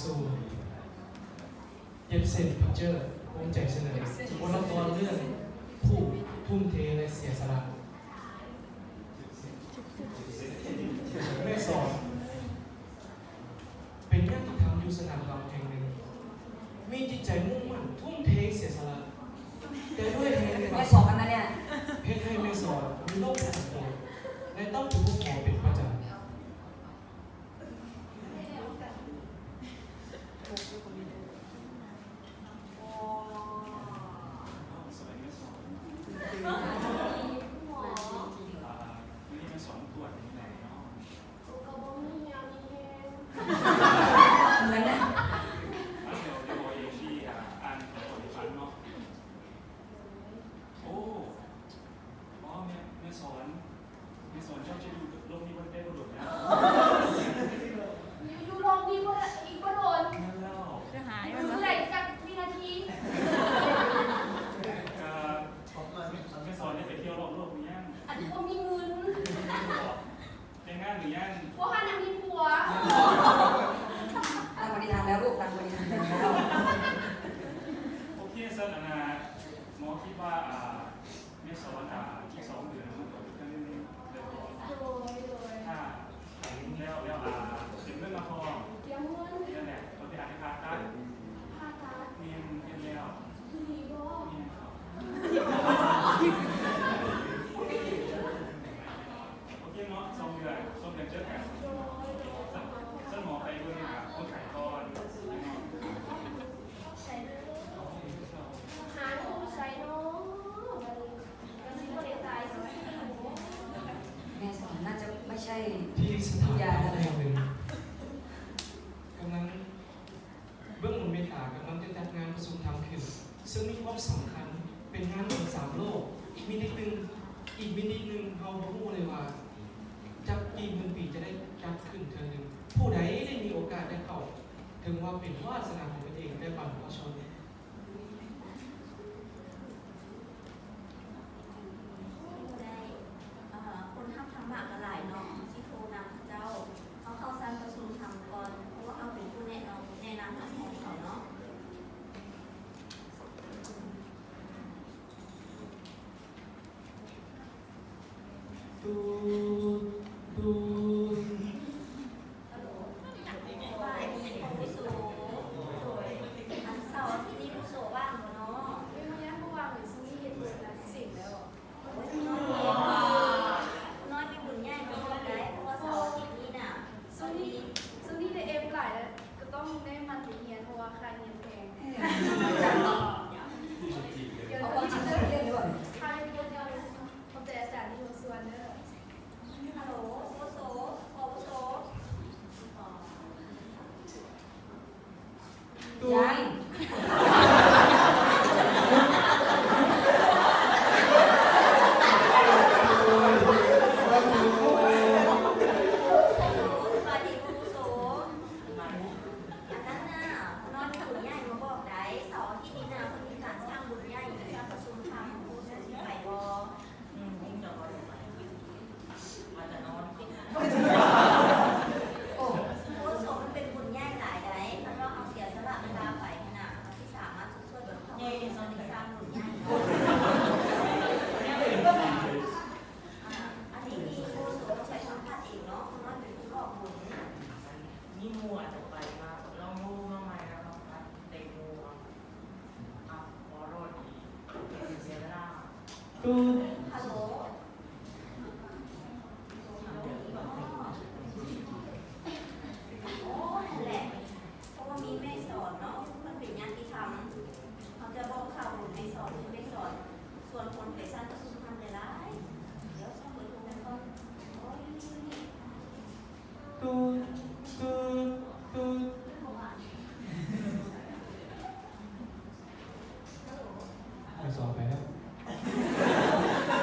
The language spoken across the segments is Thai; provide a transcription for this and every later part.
สู่เย็บเซนพิเจอร์ภูมิใจเสนอบทละครเรื่องผู้ทุ่มเทและเสียสละแม่สอนเป็นญาติธรรมอยู่สนามรบแห่งหนึ่งมีจิตใจมุ่งมั่นทุ่มเทเสียสละแต่ด้วยเหตุ แม่สอนกันนะเนี่ย เพชรให้แม่สอนมีโรคประจำตัวและต้องถูกหมอเป็นประจำเหมือนนะ ชอบจะดูโลกนี้มันได้บุรุษนะ อยู่โลกนี้ก็อีกก็โดน นั่นแล้ว จะหายมันไหลจากวินาที ไม่สอนได้ไปเที่ยวรอบโลกหรือยัง อันนี้ก็มีเงิน ได้งานหรือยัง เพราะว่านังมีผัว ตั้งปณิธานแล้วลูกตั้งปณิธานแล้ว โอเคสักนะหมอคิดว่าไม่สอนอีก2 เดือนมันก็จะได้เลยถ้าแล้วเป็นเรื่องละคร เดี๋ยวเงิน นั่นแหละตัวที่อาจจะพาตัด พาตา เนียนแล้ว ดีบ่ เนี่ยโอเคเนาะ2 เดือนเจอกันฉันหมอไปด้วยคนไข้ก่อน หาลูกใส่น้องมันสิบ่ได้ตายสิ แม่สอนน่าจะไม่ใช่ ที่สถานแห่งหนึ่งกำลังเบื้องบนเมตากำลังจะจัดงานประชุมธรรมขึ้นซึ่งมีความสำคัญเป็นงานของ3 โลกอีกมินิดนึงเรารู้เลยว่าจักกี่หมื่นปีจะได้จัดขึ้นเธอหนึ่งผู้ใดได้มีโอกาสได้เข้าถึงว่าเป็นวาสนาของตนเองได้บรรพชน คนทำธรรมะกันหลายเนาะที่โทรนำเจ้าเขาเข้าสร้างประชุมธรรมก่อนเพราะว่าเขาเป็นผู้แนะนำของเขาเนาะ ดู ว่ามีของผู้สูงอันเสาร์อาทิตย์นี้ผู้สูงว่างบ่เนาะ ไม่มาย่างผู้วางหรือซึ่งนี่เห็นเปิดแล้วสิ่งแล้ว น้อยมีบุญใหญ่มาบอกได้เพราะว่าเสาร์อาทิตย์นี้น่ะ ซึ่งนี่ได้เอฟหลายแล้วก็ต้องได้มันไปเรียนเพราะว่าค่าเรียนแพง จังเนาะ เดี๋ยว เอา เรา ความจริ จะ งเรื่องหรือเปล่า ค่าเรียนเยอะเลยเขาแต่อาจารย์ที่หัวส่วนเด้อ ฮัลโหลผู้สูงผู้สูง ยัง สวัสดีผู้สูงอันนั้นน่ะน้อยมีบุญใหญ่มาบอกได้เสาร์อาทิตย์นี้น่ะเขามีการสร้างบุญใหญ่สร้างประชุมธรรมผู้สูงสิไปบ่ โอ้ ผู้สมมันเป็นบุญใหญ่หลายได้เพราะว่าเอาเสียสละเวลาไปขนาดที่สามารถช่วยเหลือเขาได้ในสร้างบุญใหญ่อันนี้มีผู้สมใช้สัมผัสเองเนาะเพราะว่าเป็นผู้บอกบุญ นี่มัวจะไปมาลองรู้มาใหม่แล้วครับเด็กมัวอ่ะขอโทษอีกเสียเวลา ดู ฮัลโหลโอ้นั่นแหละเพราะว่ามีแม่สอนเนาะมันเป็นงานที่ทำเขาจะบอกข่าวบุญแม่สอนคือแม่สอนส่วนคนไปสร้างประชุมทำได้หลายเดี๋ยวส่งเบอร์โทรไปก่อนโอ้ยนี่ ดู ฮัลโหล ไปสอบไปแล้ว ฮั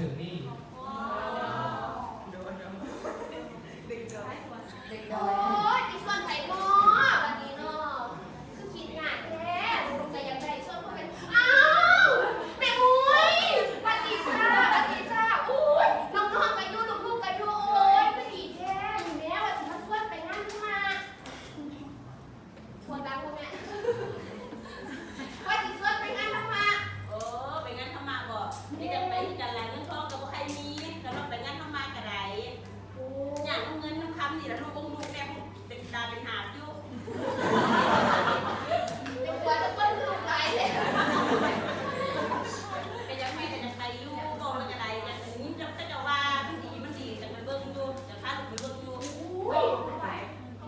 ถึงนี่ โดนน้ำเด็กน้อย เด็ก โอ้ น้อย ยอีส่วนไผ่หม้อวันนี้เนาะคือคิดงานแท้ลูกแต่ยังได้ส่วนเขาเป็นอ้าวแม่มุ้ยปฏิจ้าปฏิจ้าอุ้ยน้องๆกันอยู่ลูกๆกันอยู่โอ้ยก็ดีแท้แม่ว่าสิมาส่วนไปงานขึ้นมาส่วนดังพ่อแม่ว่าสิส่วนไปงานทำมา เออไปงานทำมาบ่นี่จะไปกันหลายเงินทองกับใครมีก็ต้องไปงานทำมากระไร โอ้ อย่างเงินน้ำคำนี่แล้วลูกลูกแม่เป็นดาเป็นหาดอยู่ เป็นตัวจะเปิ้ลลูกหลายเลย เป็นยังไงแต่จะไปอยู่บอกแล้วกระไรอย่างนี้จะว่ามันดีจะไปเบิ่งอยู่จะพาลูกไปเบิ่งอยู่ อุ้ยไหว หน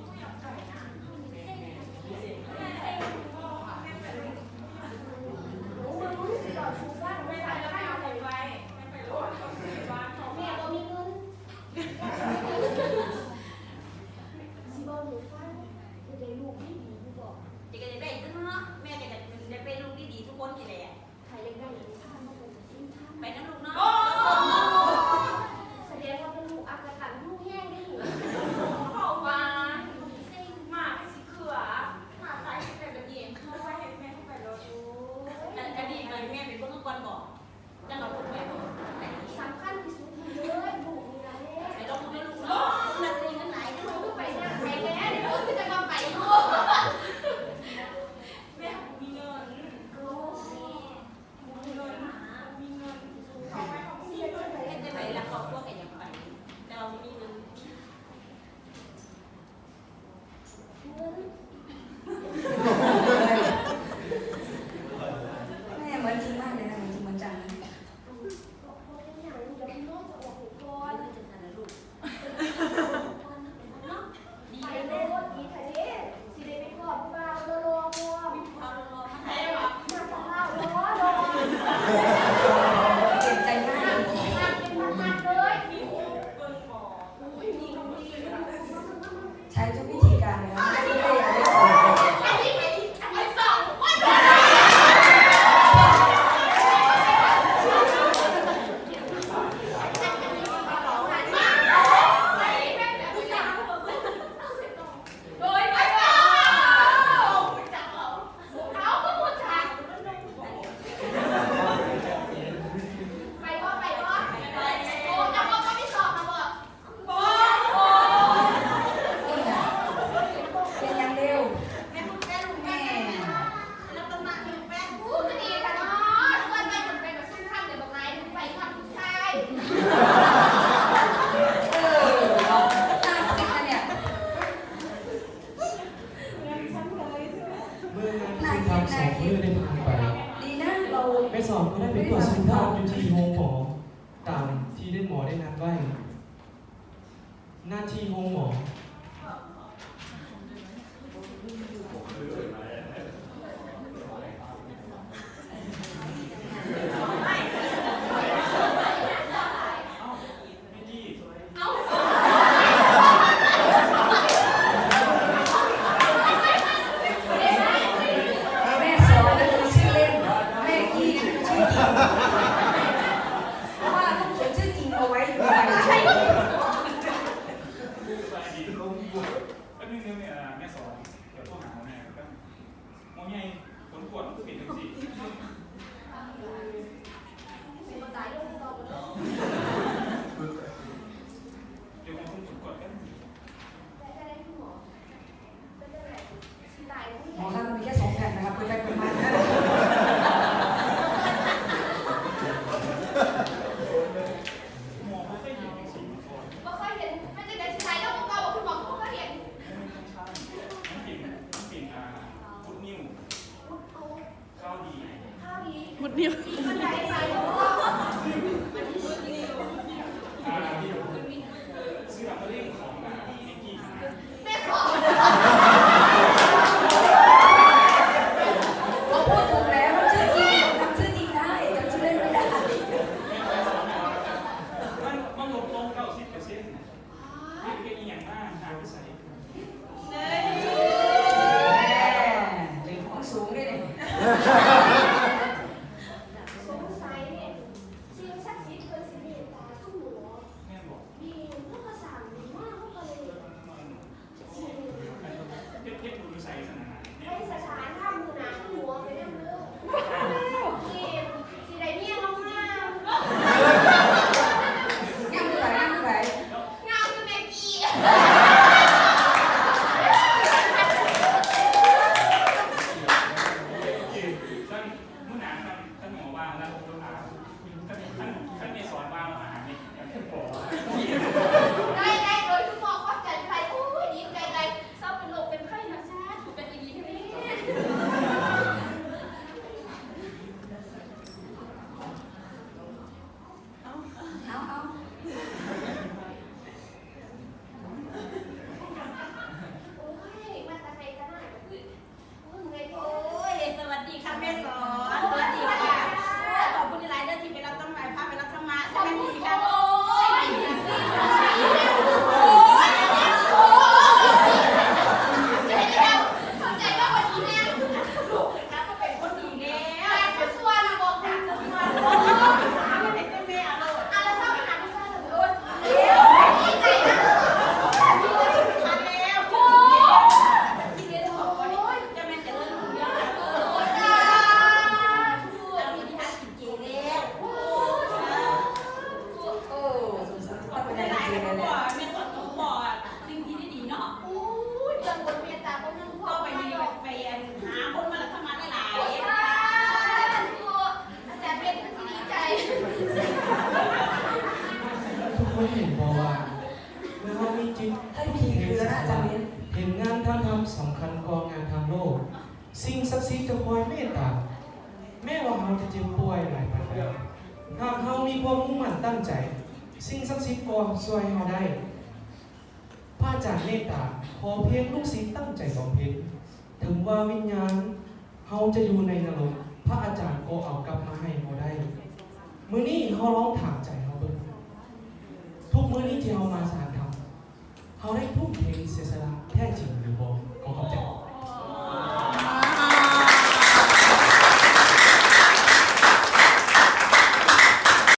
ูมึงรู้สิก่อนชูว่าหนูไม่ใส่แล้วไม่เอาไหนไว้แม่ก็มีเงินสิบอกหนูฟังจะได้ลูกที่ดีกูบอก จะก็จะได้ขึ้นเนาะแม่ก็จะได้เป็นลูกที่ดีทุกคนกี่แหละ ใครเล่นได้หรือท่านมาเป็นชิ้นท่าน ไปนะลูกเนาะ แสดงว่าเป็นลูกอักตันลูกแห้งได้หนูเข้ามาซิ่งมากสิเขือมาตายเป็นแบบนี้เข้าไปเห็นแม่เข้าไปรอดู จะดีไปแม่เป็นเบิ่งก่อนบอกจะเราถูกไหมบอก สำคัญที่สุดเลยลูกนี่แหละ ไปลงลูกเนาะนักเรียนกันหลาย ลูกไปเนี่ยไปแน่เดี๋ยวลูกจะมาไปลูก แม่มีเงิน ลูกมีเงินมีเงินเขาไปของเสียจะไหน จะไปรับครอบครัวกันอย่างไรแต่เรามีเงิน เงิน แม่เหมือนจริงมากเลยนะเหมือนจริงเหมือนจังนะ พอเป็นอย่างนี้เดี๋ยวพี่โน้ตจะออกหัวก่อน จะทานลูก ดีไปโน้ตดีไทยเด้สิได้ไปขอบผู้บ่าวรอๆมัว เอาลงมา ใคร ให้ หรอมาของเรารอ เก็บใจง่าย ๆมาเป็นพันๆเลยมีหู เบิ่งหมอ อุ้ยมีเขามี ใช้ทุกวิธีการเลยนะไม่ได้อยากได้ของ อันนี้สองวัน โดยไปว่าจับเราเขาก็พูดจาไปว่าไปว่าโอ้แต่ว่าก็ไม่สอบนะบอกโอ้ เป็นอย่างเร็ว แม่ลูกแม่ลูกแม่แล้วก็มาลูกแม่ พูดดีค่ะเนาะส่วนไปเหมือนไปแบบซึ่งข้างเดี๋ยวบอกนายไปทำผู้ชาย เนาะน่าคิดนะเนี่ย เมื่องานสุนทรสองมื้อได้ผ่านไป ดีนะเรา ไปสอบก็ได้ไปตรวจสุขภาพอยู่ที่โรงหมอตามที่ได้หมอได้นัดไว้ หน้าที่โรงหมอ ไม่ดี เอา แม่สอนนั่นคือชื่อเล่นแม่กีนั่นคือชื่อจริงเพราะว่าต้องเขียนชื่อจริงเอาไว้อยู่ในใบ ไปดีลูก คนเห็นบอกว่าเมื่อเรามีจิต ให้พีคือแล้วนะจำเน้น เห็นงานทางธรรมสำคัญกว่างานทางโลก สิ่งศักดิ์สิทธิ์จะคอยเมตตาแม้ว่าเราจะเจ็บป่วยหลายปัจจัยหากเรามีความมุ่งมั่นตั้งใจ สิ่งศักดิ์สิทธิ์ก็ช่วยเราได้พระอาจารย์เมตตาขอเพียงลูกศิษย์ตั้งใจบำเพ็ญถึงว่าวิญญาณเราจะอยู่ในนรกพระอาจารย์ก็เอากลับมาให้เราได้ มื้อนี้เขาร้องถามใจเขาเบิ่งทุกมื้อนี้ที่เรามาสารธรรมเขาได้ทุ่มเทเสียสละแท้จริงหรือบ่ของเขาใจ